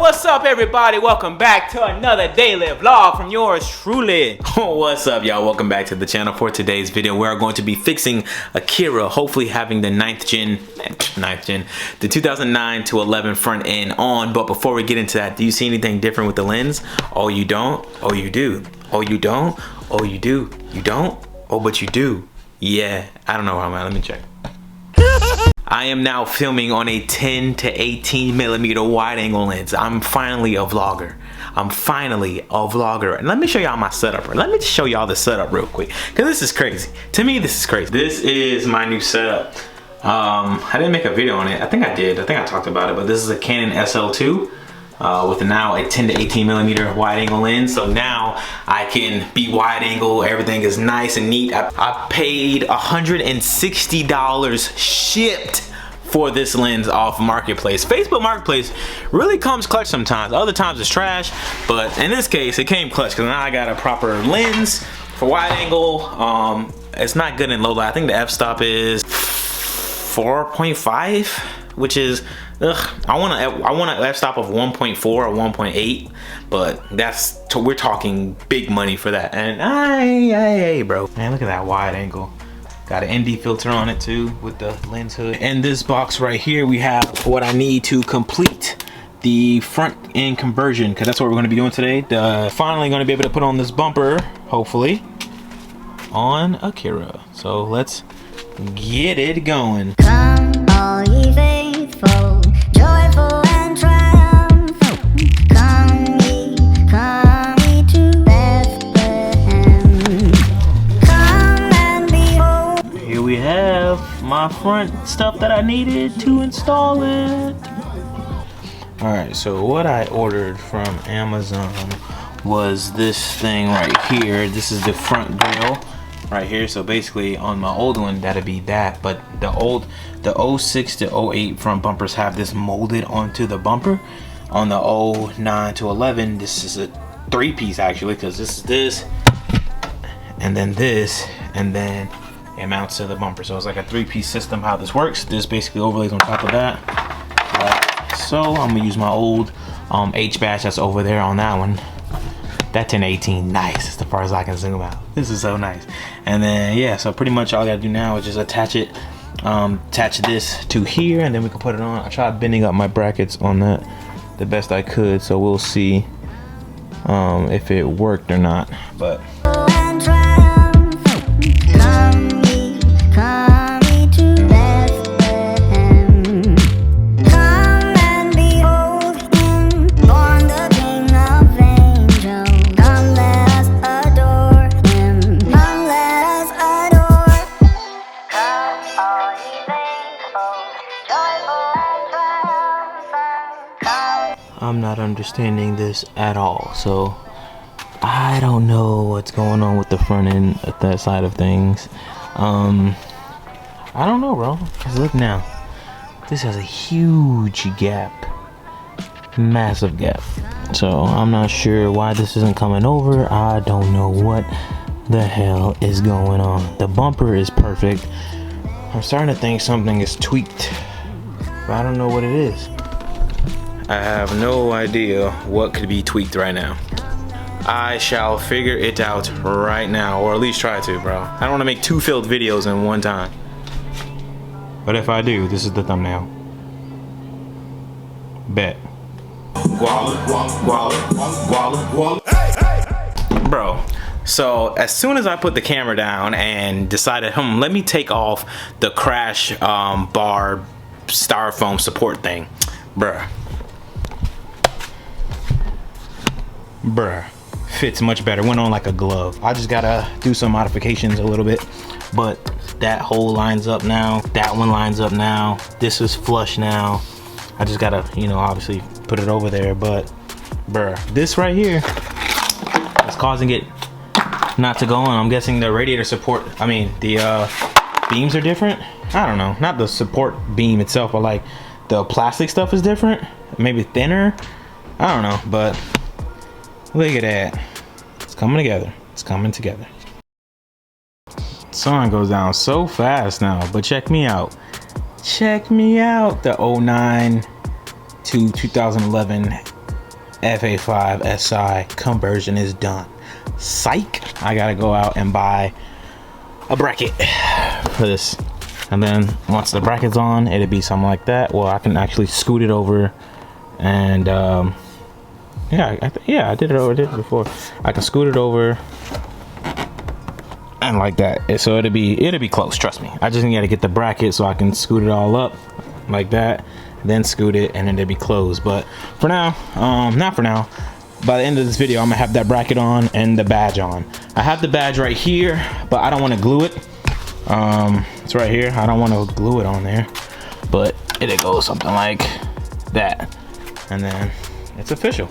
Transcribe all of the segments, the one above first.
What's up, everybody? Welcome back to another daily vlog from yours truly. What's up, y'all? Welcome back to the channel. For today's video, we're going to be fixing Akira, hopefully having the 9th gen, the 2009 to 11 front end on. But before we get into that, do you see anything different with the lens? Oh, you don't? Oh, you do? Oh, you don't? Oh, you do? You don't? Oh, but you do. Yeah, I don't know where I'm at. Let me check. I am now filming on a 10 to 18 millimeter wide angle lens. I'm finally a vlogger. And let me show y'all my setup. Let me just show y'all the setup real quick, because this is crazy. To me, this is crazy. This is my new setup. I didn't make a video on it. I think I did. I think I talked about it, but this is a Canon SL2 with now a 10 to 18 millimeter wide angle lens. So now I can be wide angle. Everything is nice and neat. I paid $160 shipped for this lens off Marketplace. Facebook Marketplace really comes clutch sometimes. Other times it's trash, but in this case it came clutch because now I got a proper lens for wide angle. It's not good in low light. I think the f-stop is 4.5, which is I want an f-stop of 1.4 or 1.8, but we're talking big money for that. And hey bro, man, look at that wide angle. Got an ND filter on it too with the lens hood. In this box right here, we have what I need to complete the front end conversion, because that's what we're going to be doing today. Finally going to be able to put on this bumper, hopefully, on Akira. So let's get it going. Come all ye faithful, joyful and triumphant. Come ye to Bethlehem. Come and behold. Here we have my front stuff that I needed to install it. Alright, so what I ordered from Amazon was this thing right here. This is the front grill right here. So basically on my old one that'd be that, but the 06 to 08 front bumpers have this molded onto the bumper. On the 09 to 11, this is a 3-piece actually, because this is this and then this, and then it mounts to the bumper. So it's like a 3-piece system how this works. This basically overlays on top of that. So I'm gonna use my old H-bash that's over there on that one. That 1018, nice. As far as I can zoom out. This is so nice. And then yeah, so pretty much all I gotta do now is just attach it, attach this to here, and then we can put it on. I tried bending up my brackets on that the best I could, so we'll see if it worked or not. But I'm not understanding this at all, so I don't know what's going on with the front end at that side of things. I don't know, bro, because look now, this has a huge gap, massive gap. So I'm not sure why this isn't coming over. I don't know what the hell is going on. The bumper is perfect. I'm starting to think something is tweaked, but I don't know what it is. I have no idea what could be tweaked right now. I shall figure it out right now, or at least try to, bro. I don't want to make 2 failed videos in one time. But if I do, this is the thumbnail. Bet. Bro, so as soon as I put the camera down and decided, let me take off the crash bar styrofoam support thing, bruh, fits much better. Went on like a glove. I just gotta do some modifications a little bit, but that hole lines up now, that one lines up now, this is flush now. I just gotta, you know, obviously put it over there, but bruh, this right here is causing it not to go on. I'm guessing the radiator support, I mean, the beams are different. I don't know, not the support beam itself, but like the plastic stuff is different, maybe thinner. I don't know, but look at that. It's coming together. It's coming together. Sun goes down so fast now, but check me out. Check me out. The 09 to 2011 FA5 SI conversion is done. Psych. I gotta go out and buy a bracket for this. And then once the bracket's on, it'll be something like that. Well, I can actually scoot it over and yeah, I did it before. I can scoot it over and like that. So it'll be close, trust me. I just need to get the bracket so I can scoot it all up like that, then scoot it, and then it'll be closed. But for now, not for now, by the end of this video, I'm gonna have that bracket on and the badge on. I have the badge right here, but I don't want to glue it. It's right here. I don't want to glue it on there, but it'll go something like that, and then it's official.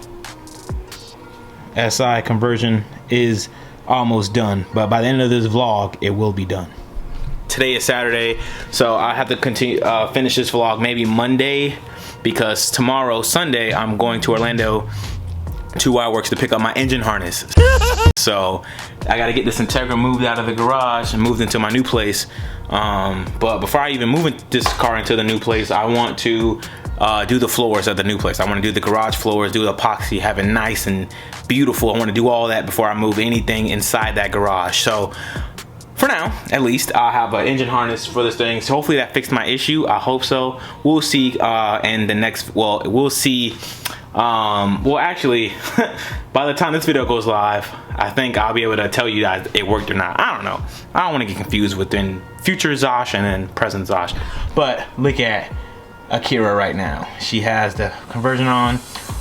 SI conversion is almost done, but by the end of this vlog, it will be done. Today is Saturday, so I have to continue finish this vlog maybe Monday, because tomorrow, Sunday, I'm going to Orlando to Wireworks to pick up my engine harness. So I got to get this Integra moved out of the garage and moved into my new place. But before I even move this car into the new place, I want to do the floors at the new place. I want to do the garage floors, do the epoxy, have it nice and beautiful. I want to do all that before I move anything inside that garage. So for now, at least, I'll have an engine harness for this thing. So hopefully that fixed my issue. I hope so. We'll see in the next, well, we'll see. Well, actually, by the time this video goes live, I think I'll be able to tell you guys it worked or not. I don't know. I don't want to get confused within future Zosh and then present Zosh. But look at Akira right now. She has the conversion on.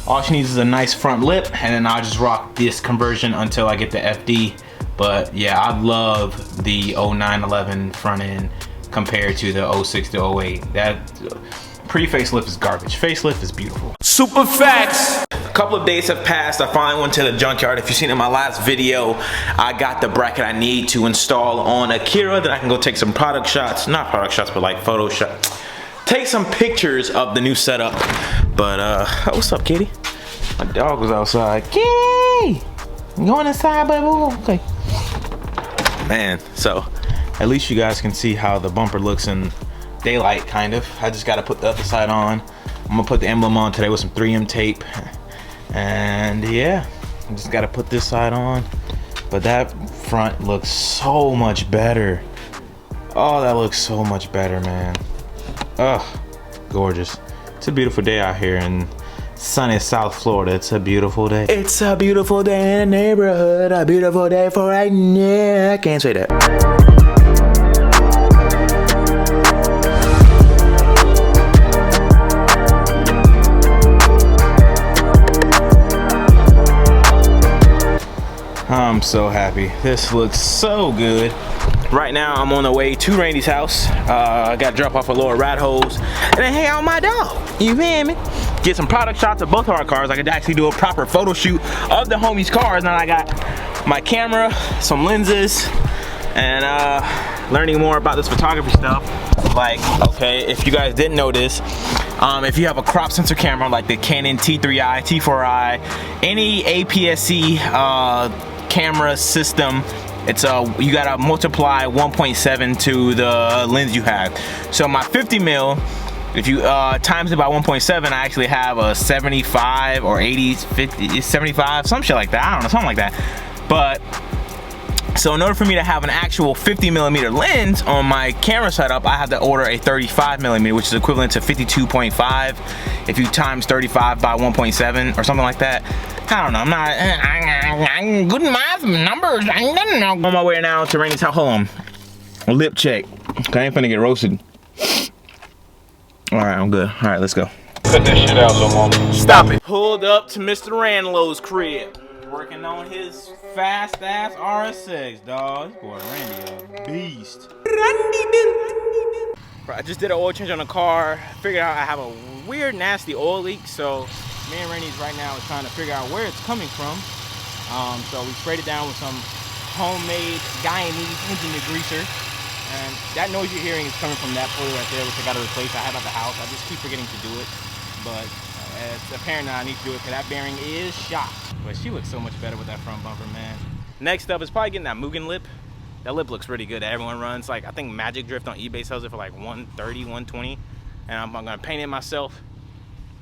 All she needs is a nice front lip, and then I'll just rock this conversion until I get the FD. But yeah, I love the 0911 front end compared to the 06 to 08. That pre-facelift is garbage. Facelift is beautiful. Super facts. A couple of days have passed. I finally went to the junkyard. If you've seen in my last video, I got the bracket I need to install on Akira. Then I can go take some product shots. Not product shots, but like photo shots. Take some pictures of the new setup. But oh, what's up, kitty? My dog was outside. Kitty! You going inside, baby? Okay. Man, so at least you guys can see how the bumper looks in daylight, kind of. I just got to put the other side on. I'm gonna put the emblem on today with some 3M tape, and yeah, I just got to put this side on. But that front looks so much better. Oh, that looks so much better, man. Oh, gorgeous. It's a beautiful day out here in sunny South Florida. It's a beautiful day. It's a beautiful day in the neighborhood. A beautiful day for right now. I can't say that. I'm so happy. This looks so good. Right now, I'm on the way to Randy's house. I got to drop off a lower rat hose and then hang out with my dog. You feel me? Get some product shots of both of our cars. I could actually do a proper photo shoot of the homies' cars. Now I got my camera, some lenses, and learning more about this photography stuff. Like, okay, if you guys didn't know this, if you have a crop sensor camera like the Canon T3i, T4i, any APS-C camera system, it's you gotta multiply 1.7 to the lens you have. So my 50 mil, if you times it by 1.7, I actually have a 75 or 80, 50, 75, some shit like that. I don't know, something like that. But so in order for me to have an actual 50mm lens on my camera setup, I have to order a 35mm, which is equivalent to 52.5 if you times 35 by 1.7 or something like that. I don't know, I'm good in math numbers. I don't know. I'm on my way now to Randy's house. Hold on. A lip check. Okay, I ain't finna get roasted. All right, I'm good. All right, let's go. Cut that shit out, little mama. Stop it. Pulled up to Mr. Ranlow's crib. Working on his fast ass RS6, dog. This boy Randy a beast. I just did an oil change on the car. Figured out I have a weird, nasty oil leak. So me and Randy's right now is trying to figure out where it's coming from. So we sprayed it down with some homemade Guyanese engine degreaser. And that noise you're hearing is coming from that pulley right there, which I got to replace. I have at the house. I just keep forgetting to do it. But it's apparent that I need to do it because that bearing is shot. But she looks so much better with that front bumper, man. Next up is probably getting that Mugen lip. That lip looks really good that everyone runs. Like, I think Magic Drift on eBay sells it for like $130, $120. And I'm gonna paint it myself.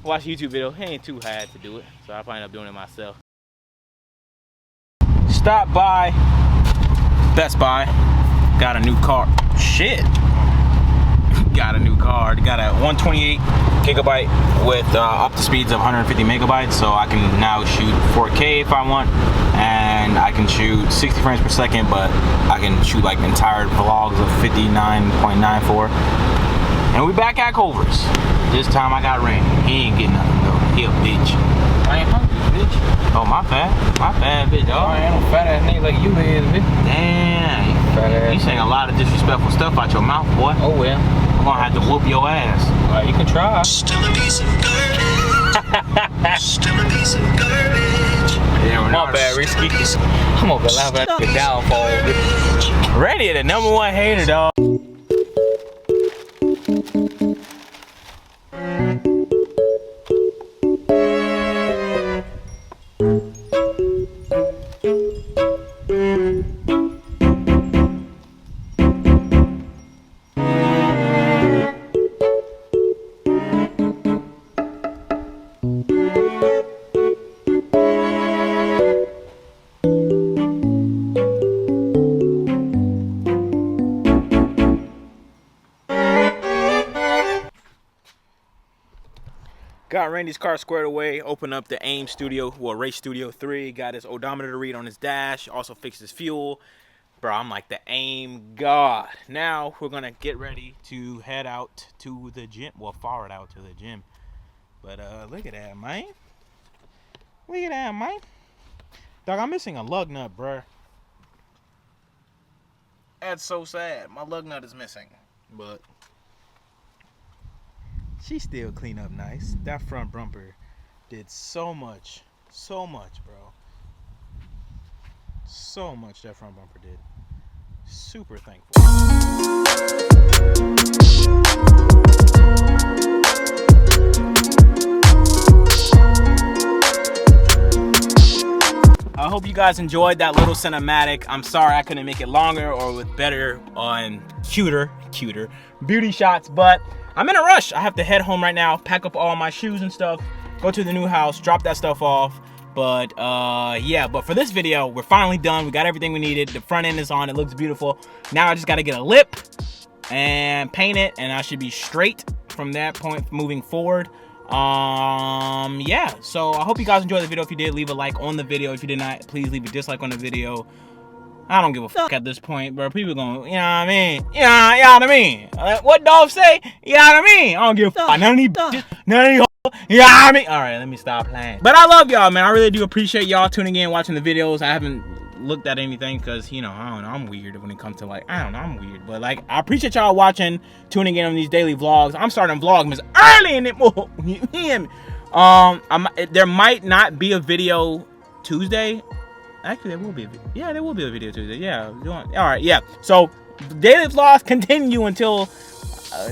Watch a YouTube video. It ain't too hard to do it. So I'll probably end up doing it myself. Stop by Best Buy. Got a new car. Shit. Got a new card. Got a 128 gigabyte with up to speeds of 150 megabytes, so I can now shoot 4K if I want, and I can shoot 60 frames per second, but I can shoot like entire vlogs of 59.94. And we back at Culver's. This time I got Randy. He ain't getting nothing though. He a bitch. I ain't hungry, bitch. Oh, my bad, bitch, dog. I ain't no fat ass nigga like you is, bitch. Damn, you saying a lot of disrespectful stuff out your mouth, boy. Oh well. I'm gonna have to whoop your ass. Alright, you can try. Still a piece of garbage. Still a piece of garbage. Yeah, My bad, Risky. I'm over laughing at the downfall, bitch. Randy, the #1 hater, dog. Got Randy's car squared away, opened up the AIM Studio, well, Race Studio 3, got his odometer to read on his dash, also fixed his fuel. Bro, I'm like the AIM god. Now we're gonna get ready to head out to the gym, well, forward out to the gym. But look at that, man. Look at that, man. Dog, I'm missing a lug nut, bro. That's so sad. My lug nut is missing, but she still clean up nice. That front bumper did so much, bro. So much that front bumper did. Super thankful. I hope you guys enjoyed that little cinematic. I'm sorry I couldn't make it longer or with better on cuter beauty shots, but I'm in a rush. I have to head home right now, pack up all my shoes and stuff, go to the new house, drop that stuff off. But yeah, but for this video, we're finally done. We got everything we needed. The front end is on. It looks beautiful. Now I just got to get a lip and paint it, and I should be straight from that point moving forward. Yeah, so I hope you guys enjoyed the video. If you did, leave a like on the video. If you did not, please leave a dislike on the video. I don't give a fuck at this point, bro. People gonna, you know what I mean? You know what I mean? What Dolph say? You know what I mean? I don't give a fuck. None of these bitches, none of these hoes, you know what I mean? Alright, let me stop playing. But I love y'all, man. I really do appreciate y'all tuning in, watching the videos. I haven't looked at anything because, you know, I don't know. I'm weird when it comes to, like, I don't know. I'm weird. But, like, I appreciate y'all watching, tuning in on these daily vlogs. I'm starting Vlogmas early in it. You hear me? There might not be a video Tuesday. Actually, there will be a video. Yeah, there will be a video Tuesday. Yeah. All right, yeah. So, daily vlogs continue until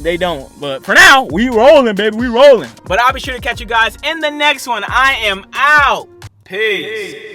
they don't. But for now, we rolling, baby. We rolling. But I'll be sure to catch you guys in the next one. I am out. Peace.